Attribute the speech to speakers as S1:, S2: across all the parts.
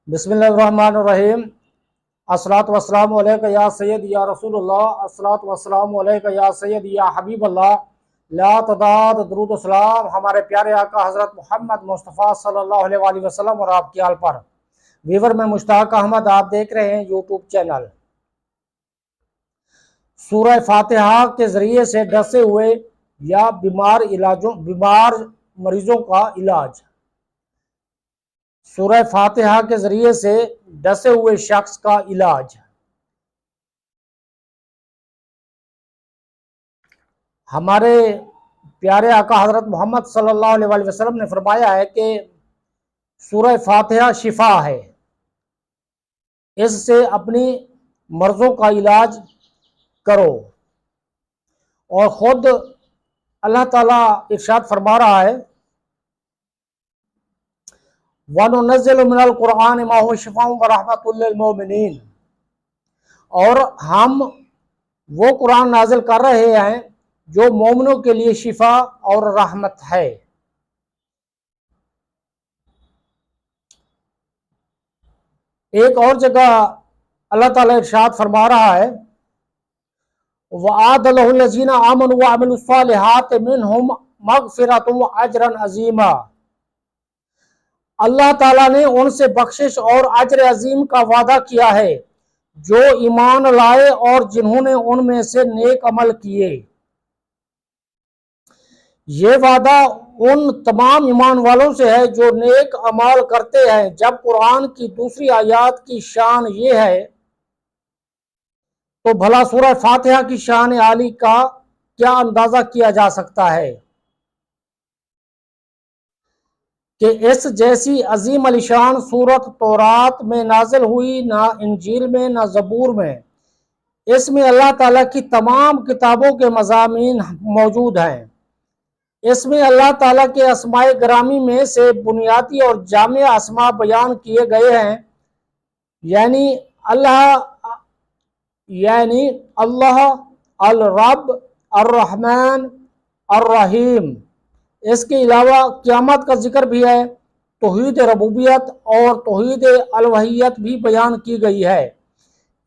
S1: بسم اللہ الرحمن الرحیم۔ الصلاۃ والسلام علیک یا سید یا رسول اللہ، الصلاۃ والسلام علیک یا سید یا حبیب اللہ، لا تعداد درود و سلام ہمارے پیارے آقا حضرت محمد مصطفیٰ صلی اللہ علیہ وآلہ وسلم اور آپ کی آل پر۔ ویور میں مشتاق احمد، آپ دیکھ رہے ہیں یوٹیوب چینل۔ سورہ فاتحہ کے ذریعے سے ڈسے ہوئے یا بیمار مریضوں کا علاج۔ سورہ فاتحہ کے ذریعے سے ڈسے ہوئے شخص کا علاج۔ ہمارے پیارے آقا حضرت محمد صلی اللہ علیہ وآلہ وسلم نے فرمایا ہے کہ سورہ فاتحہ شفا ہے، اس سے اپنی مرضوں کا علاج کرو۔ اور خود اللہ تعالیٰ ارشاد فرما رہا ہے، وَنُنَزِّلُ مِنَ الْقُرْآنِ مَا هُوَ شِفَاءٌ وَرَحْمَةٌ لِّلْمُؤْمِنِينَ، اور ہم وہ قرآن نازل کر رہے ہیں جو مومنوں کے لیے شفا اور رحمت ہے۔ ایک اور جگہ اللہ تعالیٰ ارشاد فرما رہا ہے، وَعَادَ لَهُ الَّذِينَ آمَنُوا وَعَمِلُوا الصَّالِحَاتِ مِنْهُمْ مَغْفِرَةٌ وَأَجْرٌ عَظِيمٌ۔ اللہ تعالیٰ نے ان سے بخشش اور اجر عظیم کا وعدہ کیا ہے جو ایمان لائے اور جنہوں نے ان میں سے نیک عمل کیے۔ یہ وعدہ ان تمام ایمان والوں سے ہے جو نیک عمل کرتے ہیں۔ جب قرآن کی دوسری آیات کی شان یہ ہے تو بھلا سورہ فاتحہ کی شان عالی کا کیا اندازہ کیا جا سکتا ہے کہ اس جیسی عظیم الشان سورت تورات میں نازل ہوئی نہ انجیل میں نہ زبور میں۔ اس میں اللہ تعالیٰ کی تمام کتابوں کے مضامین موجود ہیں۔ اس میں اللہ تعالیٰ کے اسماء گرامی میں سے بنیادی اور جامع اسماء بیان کیے گئے ہیں، یعنی اللہ، الرب، الرحمن، الرحیم۔ اس کے علاوہ قیامت کا ذکر بھی ہے، توحید ربوبیت اور توحید الوہیت بھی بیان کی گئی ہے۔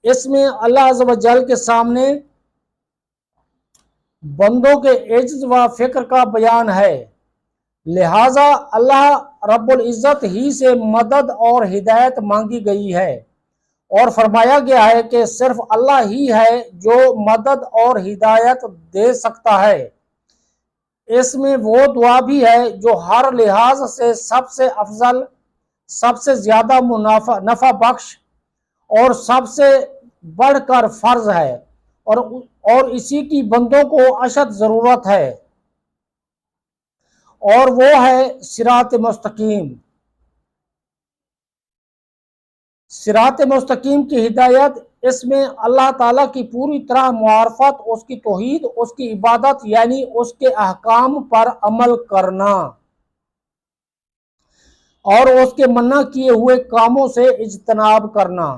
S1: اس میں اللہ عز و جل کے سامنے بندوں کے عجز و فکر کا بیان ہے، لہٰذا اللہ رب العزت ہی سے مدد اور ہدایت مانگی گئی ہے، اور فرمایا گیا ہے کہ صرف اللہ ہی ہے جو مدد اور ہدایت دے سکتا ہے۔ اس میں وہ دعا بھی ہے جو ہر لحاظ سے سب سے افضل، سب سے زیادہ نفع بخش اور سب سے بڑھ کر فرض ہے، اور اسی کی بندوں کو اشد ضرورت ہے، اور وہ ہے صراط مستقیم۔ صراط مستقیم کی ہدایت، اس میں اللہ تعالیٰ کی پوری طرح معرفت، اس کی توحید، اس کی عبادت یعنی اس کے احکام پر عمل کرنا، اور اس کے منع کیے ہوئے کاموں سے اجتناب کرنا،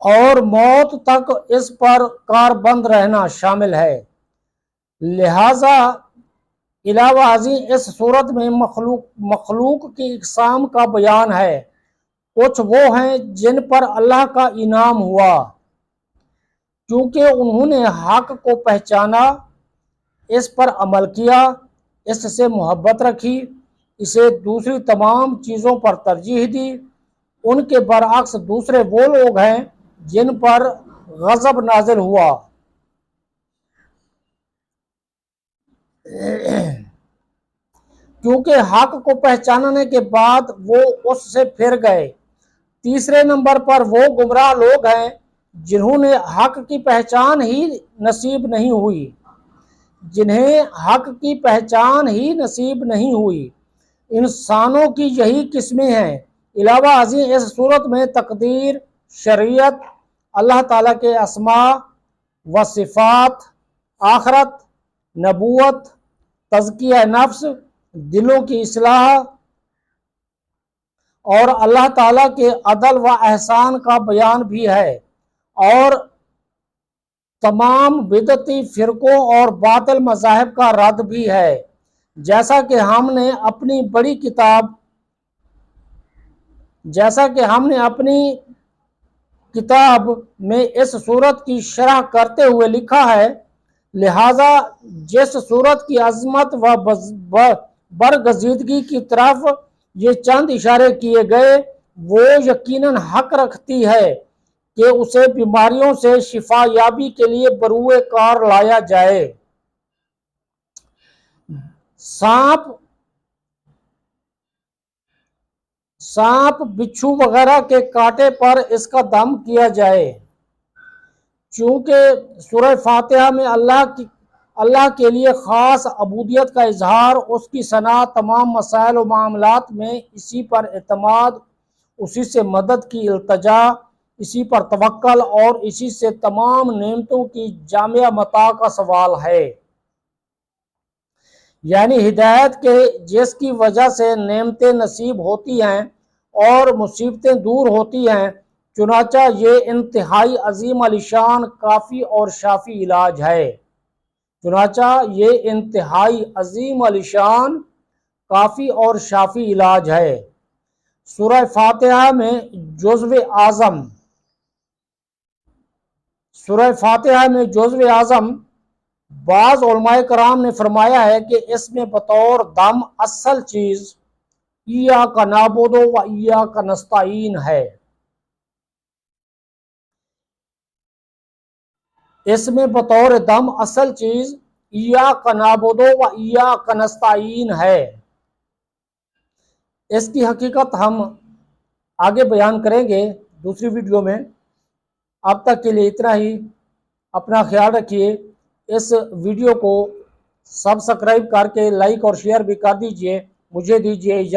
S1: اور موت تک اس پر کاربند رہنا شامل ہے۔ لہٰذا علاوہ ازیں اس صورت میں مخلوق کی اقسام کا بیان ہے۔ کچھ وہ ہیں جن پر اللہ کا انعام ہوا کیونکہ انہوں نے حق کو پہچانا، اس پر عمل کیا، اس سے محبت رکھی، اسے دوسری تمام چیزوں پر ترجیح دی۔ ان کے برعکس دوسرے وہ لوگ ہیں جن پر غضب نازل ہوا کیونکہ حق کو پہچاننے کے بعد وہ اس سے پھر گئے۔ تیسرے نمبر پر وہ گمراہ لوگ ہیں جنہوں نے حق کی پہچان ہی نصیب نہیں ہوئی، جنہیں حق کی پہچان ہی نصیب نہیں ہوئی۔ انسانوں کی یہی قسمیں ہیں۔ علاوہ ازیں اس صورت میں تقدیر، شریعت، اللہ تعالیٰ کے اسماء و صفات، آخرت، نبوت، تزکیہ نفس، دلوں کی اصلاح اور اللہ تعالیٰ کے عدل و احسان کا بیان بھی ہے، اور تمام بدعتی فرقوں اور باطل مذاہب کا رد بھی ہے، جیسا کہ ہم نے اپنی بڑی کتاب جیسا کہ ہم نے اپنی کتاب میں اس صورت کی شرح کرتے ہوئے لکھا ہے، لہذا جس صورت کی عظمت و برگزیدگی کی طرف یہ چند اشارے کیے گئے وہ یقیناً حق رکھتی ہے کہ اسے بیماریوں سے شفا یابی کے لیے بروئے کار لایا جائے۔ سانپ بچھو وغیرہ کے کاٹے پر اس کا دم کیا جائے۔ چونکہ سورہ فاتحہ میں اللہ کے لیے خاص عبودیت کا اظہار، اس کی ثنا، تمام مسائل و معاملات میں اسی پر اعتماد، اسی سے مدد کی التجا، اسی پر توکل اور اسی سے تمام نعمتوں کی جامع متاع کا سوال ہے، یعنی ہدایت کے جس کی وجہ سے نعمتیں نصیب ہوتی ہیں اور مصیبتیں دور ہوتی ہیں۔ چنانچہ یہ انتہائی عظیم الشان کافی اور شافی علاج ہے۔ چنانچہ یہ انتہائی عظیم الشان کافی اور شافی علاج ہے۔ سورہ فاتحہ میں جزو اعظم بعض علماء کرام نے فرمایا ہے کہ اس میں بطور دم اصل چیز ایاک نعبد و ایاک نستعین ہے۔ اس میں بطور دم اصل چیز ایاک نعبد و ایاک نستعین ہے۔ اس کی حقیقت ہم آگے بیان کریں گے دوسری ویڈیو میں۔ اب تک کے لیے اتنا ہی، اپنا خیال رکھیے۔ اس ویڈیو کو سبسکرائب کر کے لائک اور شیئر بھی کر دیجئے۔ مجھے دیجئے اجازت۔